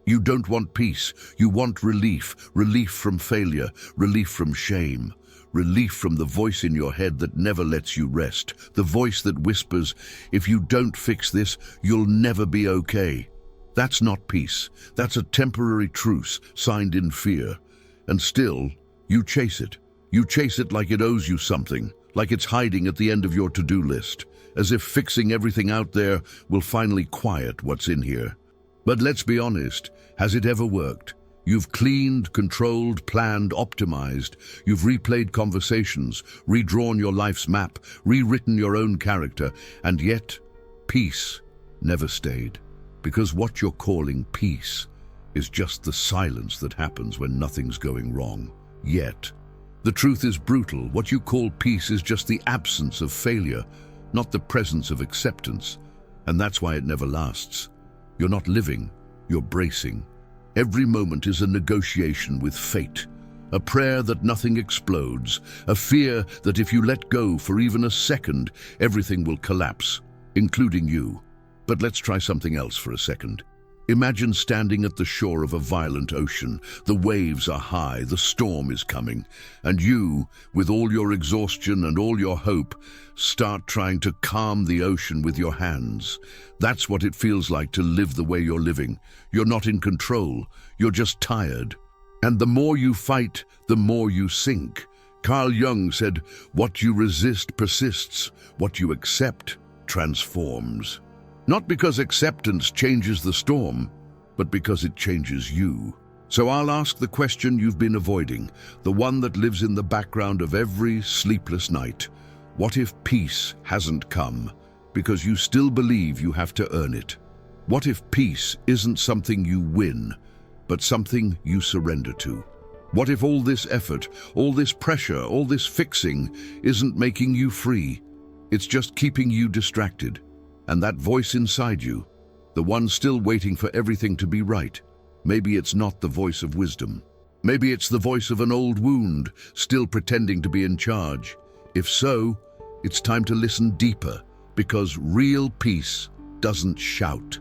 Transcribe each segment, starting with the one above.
You don't want peace. You want relief. Relief from failure. Relief from shame. Relief from the voice in your head that never lets you rest. The voice that whispers, if you don't fix this, you'll never be okay. That's not peace. That's a temporary truce signed in fear. And still, you chase it. You chase it like it owes you something, like it's hiding at the end of your to-do list, as if fixing everything out there will finally quiet what's in here. But let's be honest, has it ever worked? You've cleaned, controlled, planned, optimized. You've replayed conversations, redrawn your life's map, rewritten your own character, and yet, peace never stayed. Because what you're calling peace is just the silence that happens when nothing's going wrong. Yet, the truth is brutal. What you call peace is just the absence of failure, not the presence of acceptance. And that's why it never lasts. You're not living, you're bracing. Every moment is a negotiation with fate, a prayer that nothing explodes, a fear that if you let go for even a second, everything will collapse, including you. But let's try something else for a second. Imagine standing at the shore of a violent ocean. The waves are high, the storm is coming, and you, with all your exhaustion and all your hope, start trying to calm the ocean with your hands. That's what it feels like to live the way you're living. You're not in control, you're just tired. And the more you fight, the more you sink. Carl Jung said, "What you resist persists, what you accept transforms." Not because acceptance changes the storm, but because it changes you. So I'll ask the question you've been avoiding, the one that lives in the background of every sleepless night. What if peace hasn't come because you still believe you have to earn it? What if peace isn't something you win, but something you surrender to? What if all this effort, all this pressure, all this fixing isn't making you free? It's just keeping you distracted. And that voice inside you, the one still waiting for everything to be right, maybe it's not the voice of wisdom. Maybe it's the voice of an old wound, still pretending to be in charge. If so, it's time to listen deeper, because real peace doesn't shout.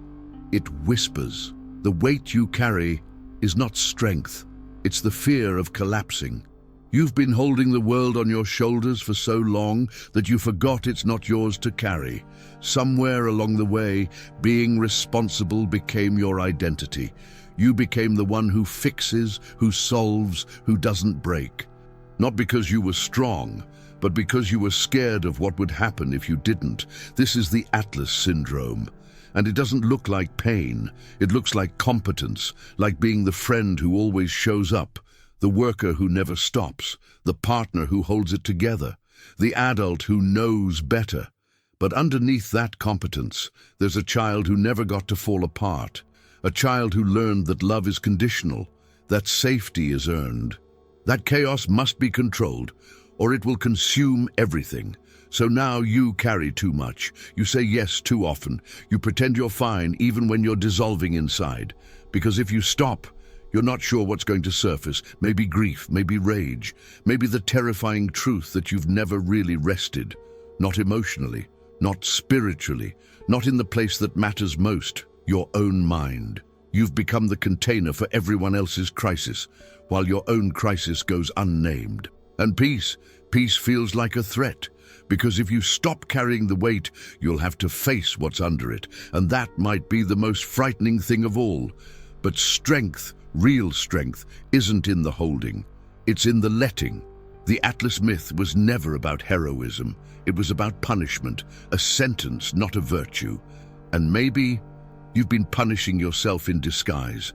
It whispers. The weight you carry is not strength, it's the fear of collapsing. You've been holding the world on your shoulders for so long that you forgot it's not yours to carry. Somewhere along the way, being responsible became your identity. You became the one who fixes, who solves, who doesn't break. Not because you were strong, but because you were scared of what would happen if you didn't. This is the Atlas syndrome. And it doesn't look like pain. It looks like competence, like being the friend who always shows up, the worker who never stops, the partner who holds it together, the adult who knows better. But underneath that competence, there's a child who never got to fall apart, a child who learned that love is conditional, that safety is earned. That chaos must be controlled, or it will consume everything. So now you carry too much. You say yes too often. You pretend you're fine even when you're dissolving inside. Because if you stop, you're not sure what's going to surface. Maybe grief, maybe rage, maybe the terrifying truth that you've never really rested. Not emotionally, not spiritually, not in the place that matters most, your own mind. You've become the container for everyone else's crisis, while your own crisis goes unnamed. And peace feels like a threat, because if you stop carrying the weight, you'll have to face what's under it, and that might be the most frightening thing of all. But strength, real strength, isn't in the holding, it's in the letting. The Atlas myth was never about heroism, it was about punishment, a sentence, not a virtue. And maybe you've been punishing yourself in disguise,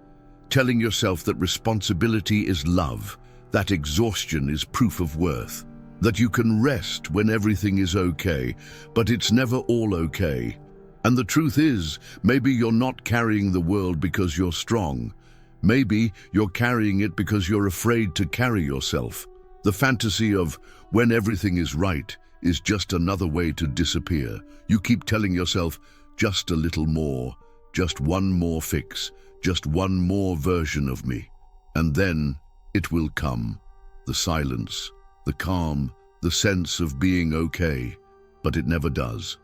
telling yourself that responsibility is love, that exhaustion is proof of worth, that you can rest when everything is okay, but it's never all okay. And the truth is, maybe you're not carrying the world because you're strong. Maybe you're carrying it because you're afraid to carry yourself. The fantasy of when everything is right is just another way to disappear. You keep telling yourself, just a little more, just one more fix, just one more version of me. And then it will come. The silence, the calm, the sense of being okay. But it never does.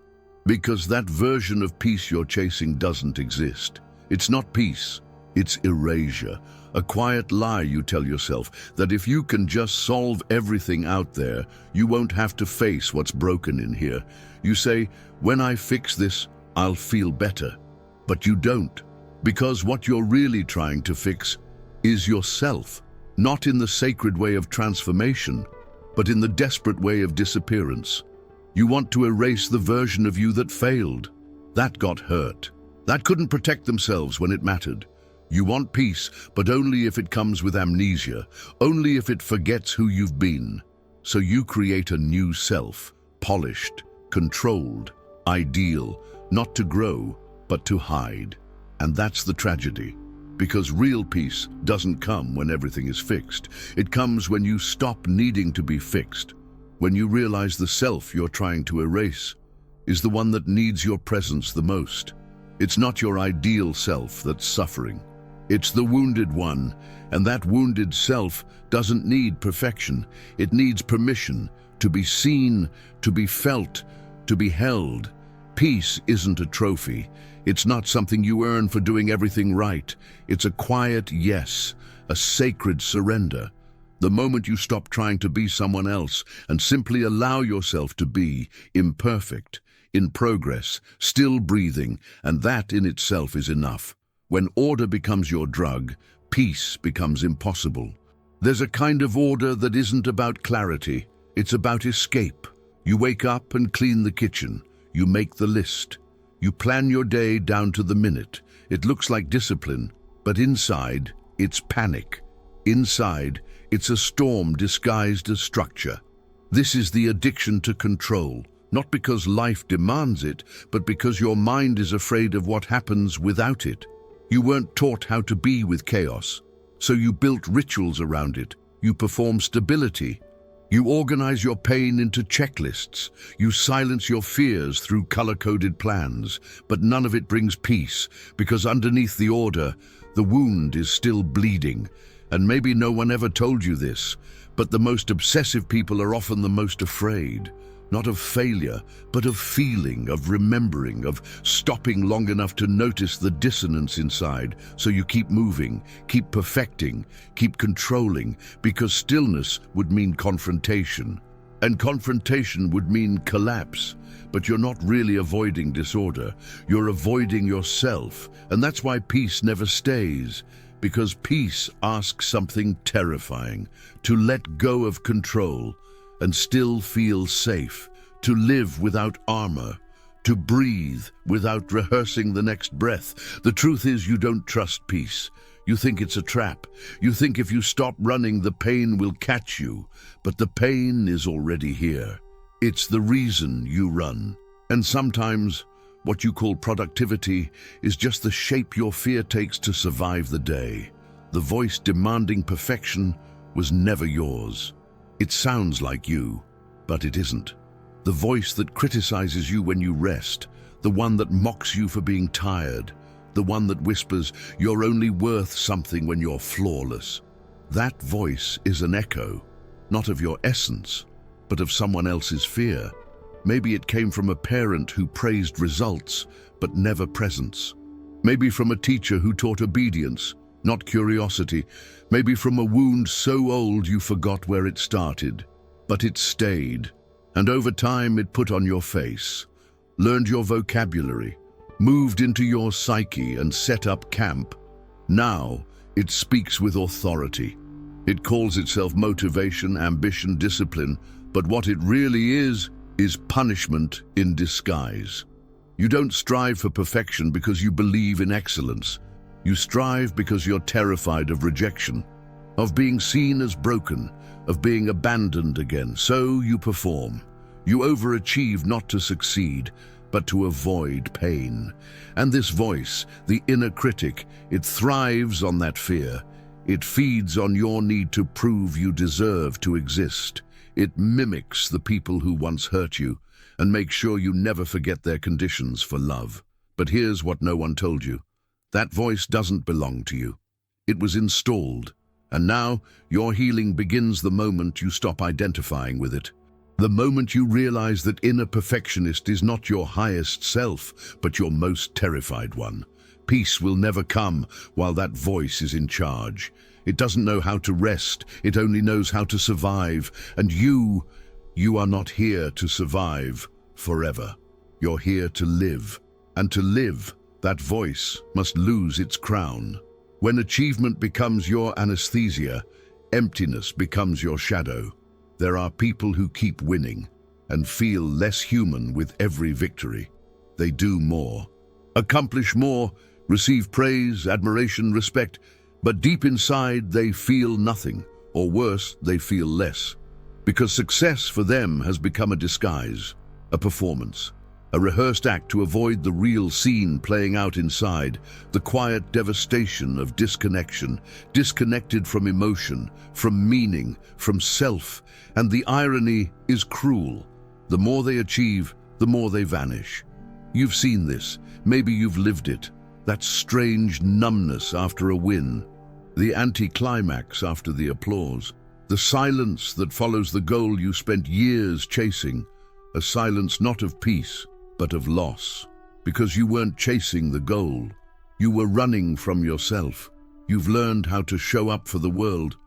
Because that version of peace you're chasing doesn't exist. It's not peace. It's erasure, a quiet lie you tell yourself that if you can just solve everything out there, you won't have to face what's broken in here. You say, when I fix this, I'll feel better. But you don't, because what you're really trying to fix is yourself, not in the sacred way of transformation, but in the desperate way of disappearance. You want to erase the version of you that failed, that got hurt, that couldn't protect themselves when it mattered. You want peace, but only if it comes with amnesia, only if it forgets who you've been. So you create a new self, polished, controlled, ideal, not to grow, but to hide. And that's the tragedy, because real peace doesn't come when everything is fixed. It comes when you stop needing to be fixed, when you realize the self you're trying to erase is the one that needs your presence the most. It's not your ideal self that's suffering. It's the wounded one, and that wounded self doesn't need perfection. It needs permission to be seen, to be felt, to be held. Peace isn't a trophy. It's not something you earn for doing everything right. It's a quiet yes, a sacred surrender. The moment you stop trying to be someone else and simply allow yourself to be imperfect, in progress, still breathing, and that in itself is enough. When order becomes your drug, peace becomes impossible. There's a kind of order that isn't about clarity, it's about escape. You wake up and clean the kitchen. You make the list. You plan your day down to the minute. It looks like discipline, but inside, it's panic. Inside, it's a storm disguised as structure. This is the addiction to control, not because life demands it, but because your mind is afraid of what happens without it. You weren't taught how to be with chaos, so you built rituals around it. You perform stability. You organize your pain into checklists. You silence your fears through color-coded plans, but none of it brings peace, because underneath the order, the wound is still bleeding. And maybe no one ever told you this, but the most obsessive people are often the most afraid. Not of failure, but of feeling, of remembering, of stopping long enough to notice the dissonance inside. So you keep moving, keep perfecting, keep controlling, because stillness would mean confrontation. And confrontation would mean collapse. But you're not really avoiding disorder. You're avoiding yourself. And that's why peace never stays. Because peace asks something terrifying, to let go of control and still feel safe, to live without armor, to breathe without rehearsing the next breath. The truth is you don't trust peace. You think it's a trap. You think if you stop running, the pain will catch you. But the pain is already here. It's the reason you run. And sometimes what you call productivity is just the shape your fear takes to survive the day. The voice demanding perfection was never yours. It sounds like you, but it isn't. The voice that criticizes you when you rest, the one that mocks you for being tired, the one that whispers you're only worth something when you're flawless. That voice is an echo, not of your essence, but of someone else's fear. Maybe it came from a parent who praised results, but never presence. Maybe from a teacher who taught obedience, not curiosity. Maybe from a wound so old you forgot where it started. But it stayed, and over time it put on your face, learned your vocabulary, moved into your psyche and set up camp. Now it speaks with authority. It calls itself motivation, ambition, discipline, but what it really is punishment in disguise. You don't strive for perfection because you believe in excellence. You strive because you're terrified of rejection, of being seen as broken, of being abandoned again. So you perform. You overachieve not to succeed, but to avoid pain. And this voice, the inner critic, it thrives on that fear. It feeds on your need to prove you deserve to exist. It mimics the people who once hurt you and makes sure you never forget their conditions for love. But here's what no one told you. That voice doesn't belong to you. It was installed, and now your healing begins the moment you stop identifying with it. The moment you realize that inner perfectionist is not your highest self, but your most terrified one. Peace will never come while that voice is in charge. It doesn't know how to rest, it only knows how to survive. And you are not here to survive forever. You're here to live. And to live, that voice must lose its crown. When achievement becomes your anesthesia, emptiness becomes your shadow. There are people who keep winning and feel less human with every victory. They do more, accomplish more, receive praise, admiration, respect, but deep inside they feel nothing, or worse, they feel less. Because success for them has become a disguise, a performance, a rehearsed act to avoid the real scene playing out inside, the quiet devastation of disconnection, disconnected from emotion, from meaning, from self. And the irony is cruel. The more they achieve, the more they vanish. You've seen this, maybe you've lived it, that strange numbness after a win, the anticlimax after the applause, the silence that follows the goal you spent years chasing, a silence not of peace, but of loss. Because you weren't chasing the goal, you were running from yourself. You've learned how to show up for the world,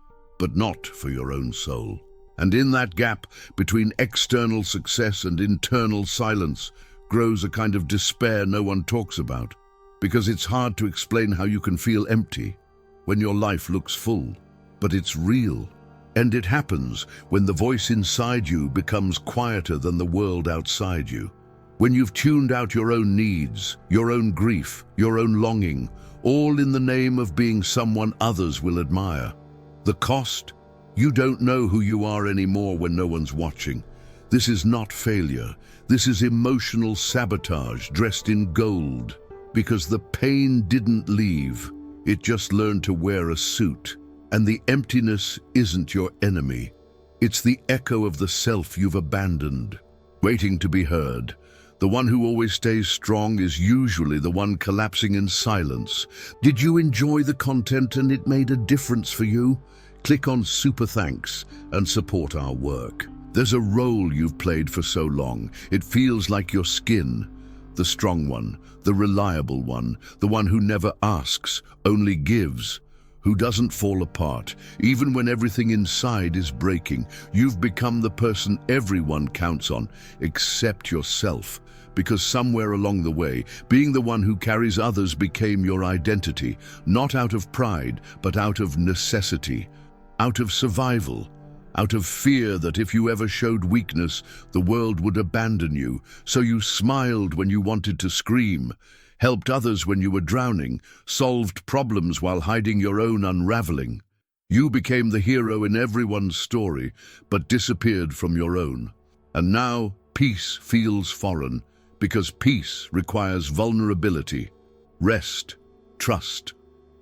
but not for your own soul. And in that gap between external success and internal silence grows a kind of despair no one talks about, because it's hard to explain how you can feel empty when your life looks full. But it's real, and it happens when the voice inside you becomes quieter than the world outside you. When you've tuned out your own needs, your own grief, your own longing, all in the name of being someone others will admire. The cost? You don't know who you are anymore when no one's watching. This is not failure. This is emotional sabotage dressed in gold. Because the pain didn't leave. It just learned to wear a suit. And the emptiness isn't your enemy. It's the echo of the self you've abandoned, waiting to be heard. The one who always stays strong is usually the one collapsing in silence. Did you enjoy the content and it made a difference for you? Click on Super Thanks and support our work. There's a role you've played for so long. It feels like your skin. The strong one, the reliable one, the one who never asks, only gives, who doesn't fall apart, even when everything inside is breaking. You've become the person everyone counts on, except yourself. Because somewhere along the way, being the one who carries others became your identity, not out of pride, but out of necessity, out of survival, out of fear that if you ever showed weakness, the world would abandon you. So you smiled when you wanted to scream, helped others when you were drowning, solved problems while hiding your own unraveling. You became the hero in everyone's story, but disappeared from your own. And now peace feels foreign, because peace requires vulnerability, rest, trust,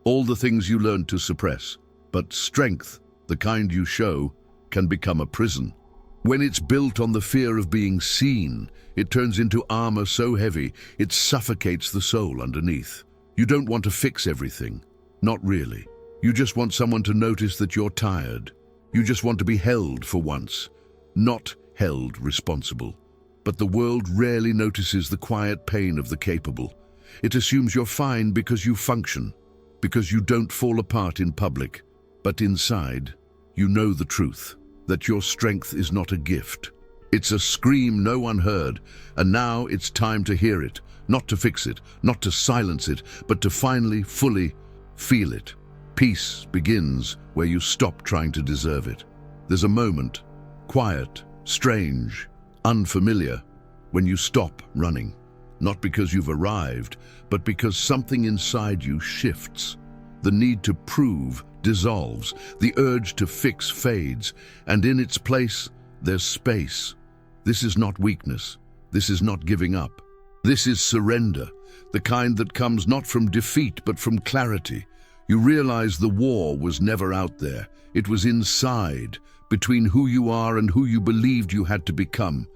all the things you learned to suppress. But strength, the kind you show, can become a prison. When it's built on the fear of being seen, it turns into armor so heavy it suffocates the soul underneath. You don't want to fix everything. Not really. You just want someone to notice that you're tired. You just want to be held for once, not held responsible. But the world rarely notices the quiet pain of the capable. It assumes you're fine because you function, because you don't fall apart in public. But inside, you know the truth, that your strength is not a gift. It's a scream no one heard, and now it's time to hear it, not to fix it, not to silence it, but to finally, fully feel it. Peace begins where you stop trying to deserve it. There's a moment, quiet, strange, unfamiliar, when you stop running. Not because you've arrived, but because something inside you shifts. The need to prove dissolves, the urge to fix fades, and in its place, there's space. This is not weakness. This is not giving up. This is surrender, the kind that comes not from defeat, but from clarity. You realize the war was never out there. It was inside, between who you are and who you believed you had to become,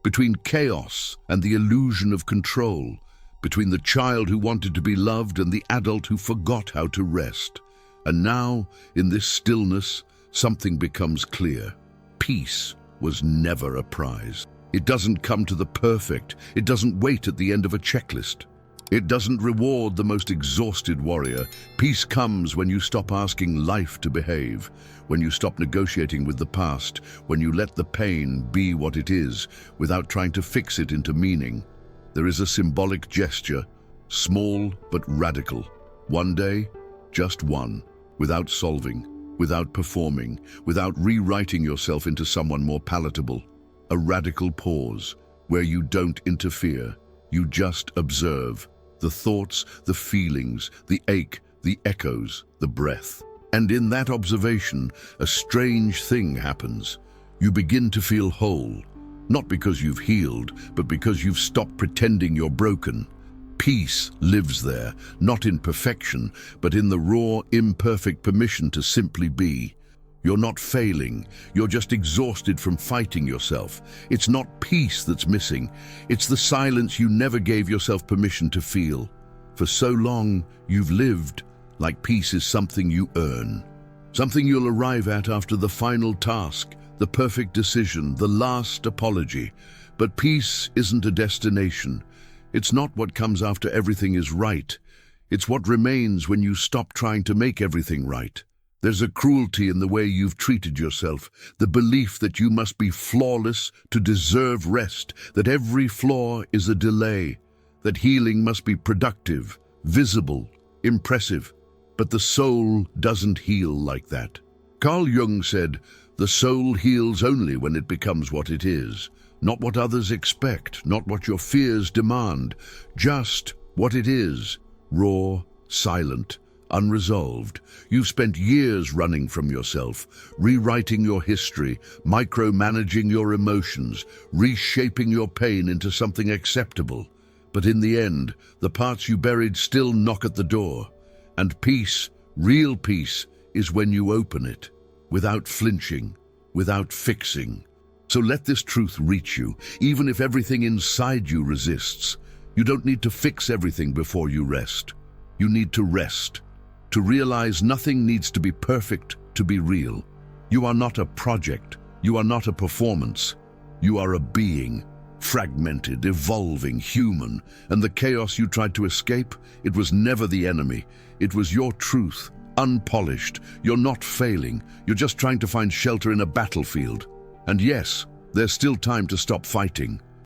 between chaos and the illusion of control, between the child who wanted to be loved and the adult who forgot how to rest. And now, in this stillness, something becomes clear. Peace was never a prize. It doesn't come to the perfect. It doesn't wait at the end of a checklist. It doesn't reward the most exhausted warrior. Peace comes when you stop asking life to behave, when you stop negotiating with the past, when you let the pain be what it is, without trying to fix it into meaning. There is a symbolic gesture, small but radical. One day, just one, without solving, without performing, without rewriting yourself into someone more palatable. A radical pause, where you don't interfere, you just observe. The thoughts, the feelings, the ache, the echoes, the breath. And in that observation, a strange thing happens. You begin to feel whole, not because you've healed, but because you've stopped pretending you're broken. Peace lives there, not in perfection, but in the raw, imperfect permission to simply be. You're not failing, you're just exhausted from fighting yourself. It's not peace that's missing, it's the silence you never gave yourself permission to feel. For so long, you've lived like peace is something you earn, something you'll arrive at after the final task, the perfect decision, the last apology. But peace isn't a destination. It's not what comes after everything is right. It's what remains when you stop trying to make everything right. There's a cruelty in the way you've treated yourself, the belief that you must be flawless to deserve rest, that every flaw is a delay, that healing must be productive, visible, impressive. But the soul doesn't heal like that. Carl Jung said, "The soul heals only when it becomes what it is, not what others expect, not what your fears demand, just what it is, raw, silent, unresolved. You've spent years running from yourself, rewriting your history, micromanaging your emotions, reshaping your pain into something acceptable. But in the end, the parts you buried still knock at the door. And peace, real peace, is when you open it, without flinching, without fixing. So let this truth reach you, even if everything inside you resists. You don't need to fix everything before you rest. You need to rest. To realize nothing needs to be perfect to be real. You are not a project. You are not a performance. You are a being, fragmented, evolving, human. And the chaos you tried to escape, it was never the enemy. It was your truth, unpolished. You're not failing. You're just trying to find shelter in a battlefield. And yes, there's still time to stop fighting.